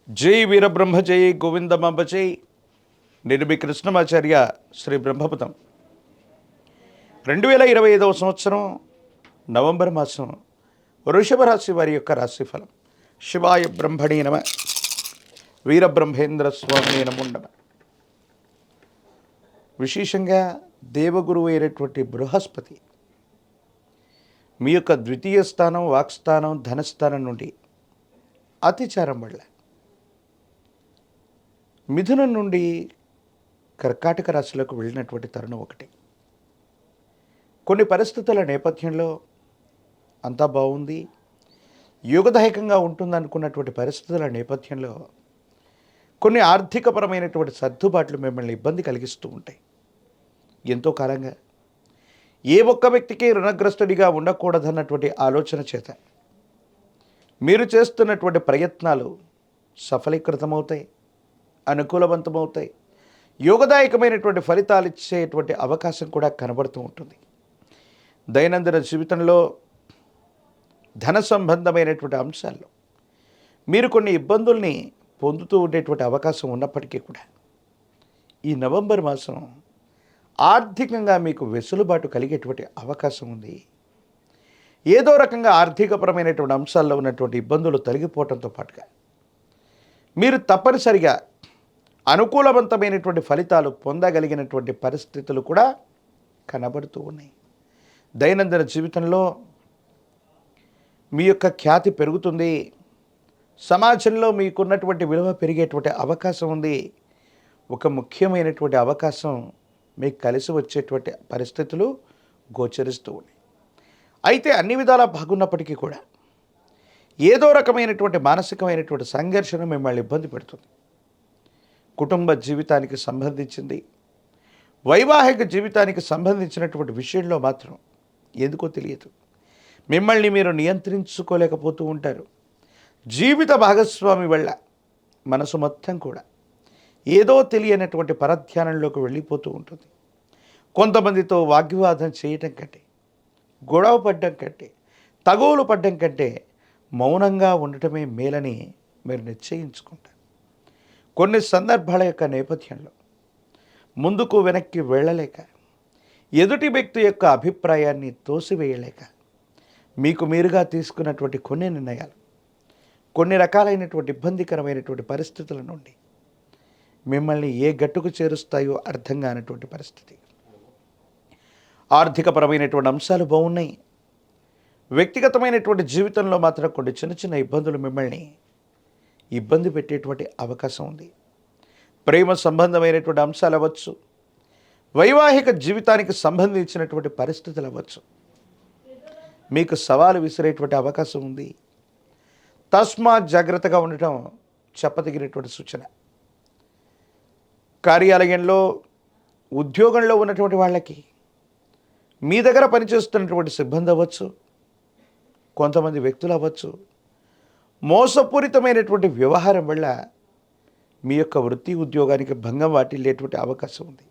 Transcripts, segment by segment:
జై వీరబ్రహ్మ జై గోవిందమాంబ జై. నేను మీ కృష్ణమాచార్య శ్రీ బ్రహ్మపదం. 2025 సంవత్సరం నవంబర్ మాసం వృషభ రాశి వారి యొక్క రాశిఫలం. శివాయ బ్రహ్మణే నమ. వీరబ్రహ్మేంద్ర స్వామి నమో నమ. విశేషంగా దేవగురువు అయినటువంటి బృహస్పతి మీ యొక్క ద్వితీయ స్థానం, వాక్స్థానం, ధనస్థానం నుండి అతిచారం వల్ల మిథునం నుండి కర్కాటక రాశిలోకి వెళ్ళినటువంటి తరుణం ఒకటి. కొన్ని పరిస్థితుల నేపథ్యంలో అంతా బాగుంది, యోగదాయకంగా ఉంటుందనుకున్నటువంటి పరిస్థితుల నేపథ్యంలో కొన్ని ఆర్థికపరమైనటువంటి సర్దుబాట్లు మిమ్మల్ని ఇబ్బంది కలిగిస్తూ ఉంటాయి. ఎంతో కాలంగా ఏ ఒక్క వ్యక్తికి రుణగ్రస్తుడిగా ఉండకూడదన్నటువంటి ఆలోచన చేత మీరు చేస్తున్నటువంటి ప్రయత్నాలు సఫలీకృతమవుతాయి, అనుకూలవంతమవుతాయి. యోగదాయకమైనటువంటి ఫలితాలు ఇచ్చేటువంటి అవకాశం కూడా కనబడుతూ ఉంటుంది. దైనందిన జీవితంలో ధన సంబంధమైనటువంటి అంశాల్లో మీరు కొన్ని ఇబ్బందుల్ని పొందుతూ ఉండేటువంటి అవకాశం ఉన్నప్పటికీ కూడా ఈ నవంబర్ మాసం ఆర్థికంగా మీకు వెసులుబాటు కలిగేటువంటి అవకాశం ఉంది. ఏదో రకంగా ఆర్థికపరమైనటువంటి అంశాల్లో ఉన్నటువంటి ఇబ్బందులు తొలగిపోవడంతో పాటుగా మీరు తప్పనిసరిగా అనుకూలవంతమైనటువంటి ఫలితాలు పొందగలిగినటువంటి పరిస్థితులు కూడా కనబడుతూ ఉన్నాయి. దైనందిన జీవితంలో మీ యొక్క ఖ్యాతి పెరుగుతుంది, సమాజంలో మీకున్నటువంటి విలువ పెరిగేటువంటి అవకాశం ఉంది. ఒక ముఖ్యమైనటువంటి అవకాశం మీకు కలిసి వచ్చేటువంటి పరిస్థితులు గోచరిస్తూ ఉన్నాయి. అయితే అన్ని విధాలా బాగున్నప్పటికీ కూడా ఏదో రకమైనటువంటి మానసికమైనటువంటి సంఘర్షణ మిమ్మల్ని ఇబ్బంది పెడుతుంది. కుటుంబ జీవితానికి సంబంధించింది, వైవాహిక జీవితానికి సంబంధించినటువంటి విషయంలో మాత్రం ఎందుకో తెలియదు మిమ్మల్ని మీరు నియంత్రించుకోలేకపోతూ ఉంటారు. జీవిత భాగస్వామి వల్ల మనసు మొత్తం కూడా ఏదో తెలియనటువంటి పరధ్యానంలోకి వెళ్ళిపోతూ ఉంటుంది. కొంతమందితో వాగ్వివాదం చేయటం కంటే, గొడవ పడ్డం కంటే, తగువులు పడ్డం కంటే మౌనంగా ఉండటమే మేలని మీరు నిశ్చయించుకుంటారు. కొన్ని సందర్భాల యొక్క నేపథ్యంలో ముందుకు వెనక్కి వెళ్ళలేక, ఎదుటి వ్యక్తి యొక్క అభిప్రాయాన్ని తోసివేయలేక మీకు మీరుగా తీసుకున్నటువంటి కొన్ని నిర్ణయాలు కొన్ని రకాలైనటువంటి ఇబ్బందికరమైనటువంటి పరిస్థితుల నుండి మిమ్మల్ని ఏ గట్టుకు చేరుస్తాయో అర్థం కానటువంటి పరిస్థితి. ఆర్థికపరమైనటువంటి అంశాలు బాగున్నాయి. వ్యక్తిగతమైనటువంటి జీవితంలో మాత్రం కొన్ని చిన్న చిన్న ఇబ్బందులు మిమ్మల్ని ఇబ్బంది పెట్టేటువంటి అవకాశం ఉంది. ప్రేమ సంబంధమైనటువంటి అంశాలు అవ్వచ్చు, వైవాహిక జీవితానికి సంబంధించినటువంటి పరిస్థితులు అవ్వచ్చు, మీకు సవాలు విసిరేటువంటి అవకాశం ఉంది. తస్మాత్ జాగ్రత్తగా ఉండటం చెప్పదగినటువంటి సూచన. కార్యాలయంలో, ఉద్యోగంలో ఉన్నటువంటి వాళ్ళకి మీ దగ్గర పనిచేస్తున్నటువంటి సిబ్బంది అవ్వచ్చు, కొంతమంది వ్యక్తులు అవ్వచ్చు, మోసపూరితమైనటువంటి వ్యవహారం వల్ల మీ యొక్క వృత్తి ఉద్యోగానికి భంగం వాటిల్లేటువంటి అవకాశం ఉంది.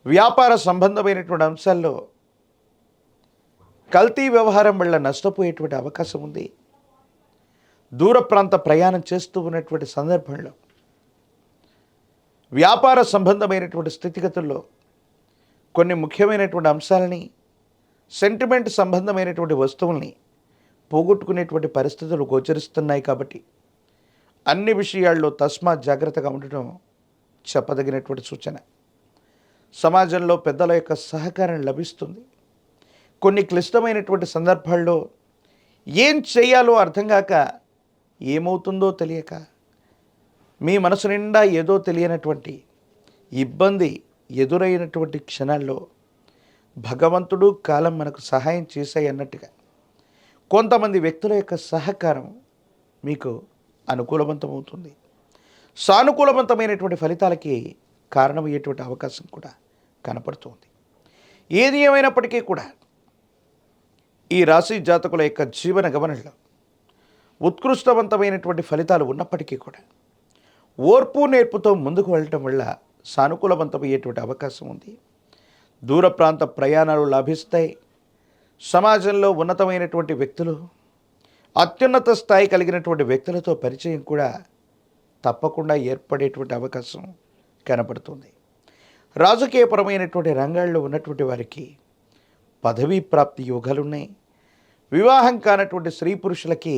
వ్యాపార సంబంధమైనటువంటి అంశాల్లో కల్తీ వ్యవహారం వల్ల నష్టపోయేటువంటి అవకాశం ఉంది. దూర ప్రాంత ప్రయాణం చేస్తూ ఉన్నటువంటి సందర్భంలో వ్యాపార సంబంధమైనటువంటి స్థితిగతుల్లో కొన్ని ముఖ్యమైనటువంటి అంశాలని, సెంటిమెంట్ సంబంధమైనటువంటి వస్తువుల్ని పోగొట్టుకునేటువంటి పరిస్థితులు గోచరిస్తున్నాయి. కాబట్టి అన్ని విషయాల్లో తస్మాత్ జాగ్రత్తగా ఉండటం చెప్పదగినటువంటి సూచన. సమాజంలో పెద్దల యొక్క సహకారం లభిస్తుంది. కొన్ని క్లిష్టమైనటువంటి సందర్భాల్లో ఏం చేయాలో అర్థం కాక, ఏమవుతుందో తెలియక, మీ మనసు నిండా ఏదో తెలియనటువంటి ఇబ్బంది ఎదురైనటువంటి క్షణాల్లో భగవంతుడు, కాలం మనకు సహాయం చేశాయి అన్నట్టుగా కొంతమంది వ్యక్తుల యొక్క సహకారం మీకు అనుకూలవంతమవుతుంది. సానుకూలవంతమైనటువంటి ఫలితాలకి కారణమయ్యేటువంటి అవకాశం కూడా కనపడుతుంది. ఏది ఏమైనప్పటికీ కూడా ఈ రాశి జాతకుల యొక్క జీవన గమనంలో ఉత్కృష్టవంతమైనటువంటి ఫలితాలు ఉన్నప్పటికీ కూడా ఓర్పు నేర్పుతో ముందుకు వెళ్ళటం వల్ల సానుకూలవంతమయ్యేటువంటి అవకాశం ఉంది. దూర ప్రాంత ప్రయాణాలు లాభిస్తాయి. సమాజంలో ఉన్నతమైనటువంటి వ్యక్తులు, అత్యున్నత స్థాయి కలిగినటువంటి వ్యక్తులతో పరిచయం కూడా తప్పకుండా ఏర్పడేటువంటి అవకాశం కనపడుతుంది. రాజకీయపరమైనటువంటి రంగాల్లో ఉన్నటువంటి వారికి పదవీ ప్రాప్తి యోగాలున్నాయి. వివాహం కానటువంటి స్త్రీ పురుషులకి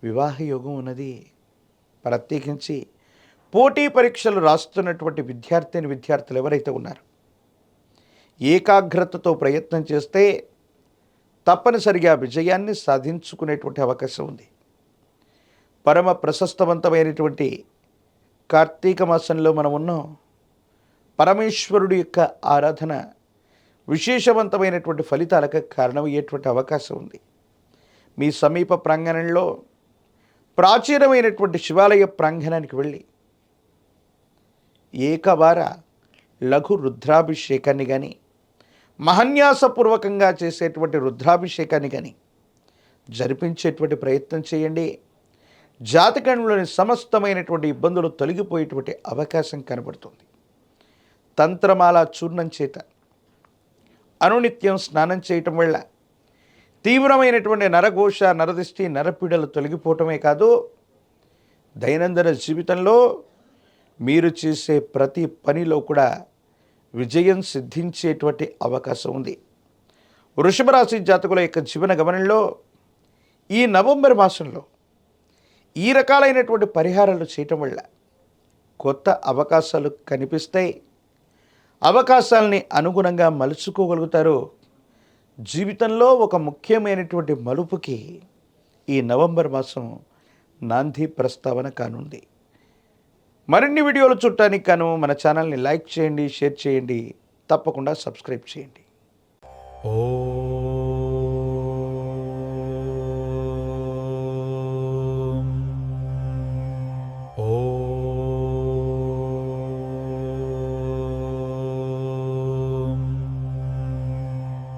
వివాహ యోగం ఉన్నది. ప్రత్యేకించి పోటీ పరీక్షలు రాస్తున్నటువంటి విద్యార్థులు ఎవరైతే ఉన్నారో ఏకాగ్రతతో ప్రయత్నం చేస్తే తప్పనిసరిగా విజయాన్ని సాధించుకునేటువంటి అవకాశం ఉంది. పరమ ప్రశస్తవంతమైనటువంటి కార్తీక మాసంలో మనం ఉన్నాం. పరమేశ్వరుడి యొక్క ఆరాధన విశేషవంతమైనటువంటి ఫలితాలకు కారణమయ్యేటువంటి అవకాశం ఉంది. మీ సమీప ప్రాంగణంలో ప్రాచీనమైనటువంటి శివాలయ ప్రాంగణానికి వెళ్ళి ఏకవార లఘు రుద్రాభిషేకాన్ని కానీ మహన్యాసపూర్వకంగా చేసేటువంటి రుద్రాభిషేకాన్ని కానీ జరిపించేటువంటి ప్రయత్నం చేయండి. జాతకంలోని సమస్తమైనటువంటి ఇబ్బందులు తొలగిపోయేటువంటి అవకాశం కనబడుతుంది. తంత్రమాల చూర్ణం చేత అనునిత్యం స్నానం చేయటం వల్ల తీవ్రమైనటువంటి నరఘోష, నరదిష్టి, నరపీడలు తొలగిపోవటమే కాదు, దైనందిన జీవితంలో మీరు చేసే ప్రతి పనిలో కూడా విజయం సిద్ధించేటువంటి అవకాశం ఉంది. వృషభ రాశి జాతకుల యొక్క జీవన గమనంలో ఈ నవంబర్ మాసంలో ఈ రకాలైనటువంటి పరిహారాలు చేయటం వల్ల కొత్త అవకాశాలు కనిపిస్తాయి. అవకాశాలని అనుగుణంగా మలుచుకోగలుగుతారు. జీవితంలో ఒక ముఖ్యమైనటువంటి మలుపుకి ఈ నవంబర్ మాసం నాంది ప్రస్తావన కానుంది. మరిన్ని వీడియోలు చూడటానికి గాను మన ఛానల్ని లైక్ చేయండి, షేర్ చేయండి, తప్పకుండా సబ్స్క్రైబ్ చేయండి.